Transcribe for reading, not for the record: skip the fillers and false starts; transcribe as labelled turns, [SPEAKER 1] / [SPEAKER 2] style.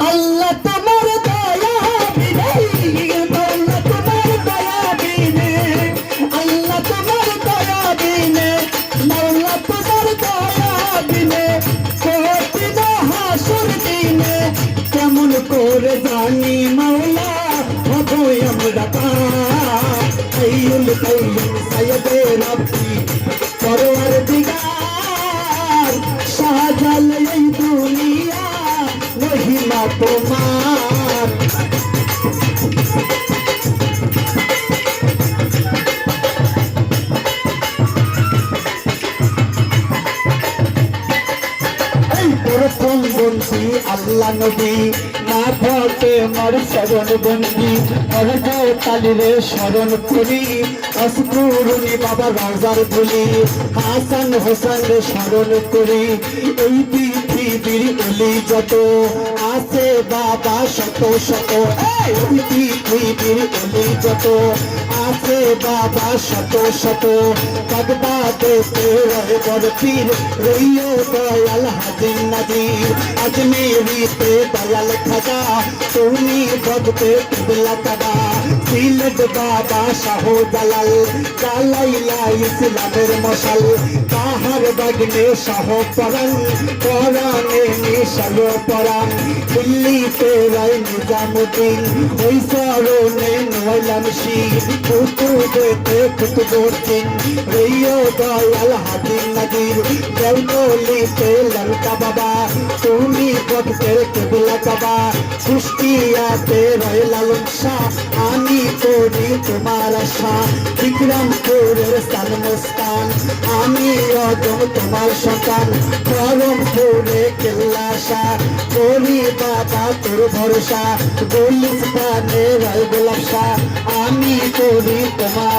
[SPEAKER 1] আল্লাহ তোমার দয়া বিনে, আল্লাহ তোমার দয়া বিনে, আল্লাহ তোমার দয়া বিনে, মাওলা তোমার দয়া বিনে, কঠিন হাসর দিনে কেমন করে জানি মাওলা হবো আমরা পার। হাইয়ুল কাইয়ুম সাইয়্যিদে রব্বি পরওয়ারদিগার, সাজালে এই দুনিয়া মহিমা তোমার। প্রথম বন্ধু আল্লাহ নবী, না ফতে মর শরণ বন্ধি, অর্ঘ তালিরে স্মরণ করি, অস্ফুরুনি বাবা রাজার বলি, হাসান হোসেন স্মরণ করি। এই পৃথিবীর অলি যত আছে বাবা শত শত, এই পৃথিবীর অলি যত আছে বাবা শত শত, বাগদাদেতে রহে বড় পীর, রইও দয়াল হাজির নাজির, আজমেরিতে দয়াল খাজা, তুমি ভক্তে কিবলা কাবা, সিলেট বাবা শাহ জালাল, জালাইলা ইসলামের মশাল, তাহার বাগনে শাহ পরাণ, পরাণে মিশাল পরাণ, দিল্লিতে রায় নিজামুদ্দিন, ওই চরণে নয়লাম শির, কুতুবেতে কুতুবুদ্দিন, রইও দয়াল হাজির নাজির, দেওতলিতে লঙ্কা বাবা, তুমি ভক্তের কিবলা কাবা, কুষ্টিয়াতে রয় লালন শাহ, আমি করি তোমার আশা, বিক্রমপুরের স্থান মুস্তান, আমি অদম তোমার সন্তান, করমপুরে কেল্লা শাহ, করি বাবা তোর ভরসা, গুলিস্তানে রয় গোলাপ শাহ, আমি করি তোমার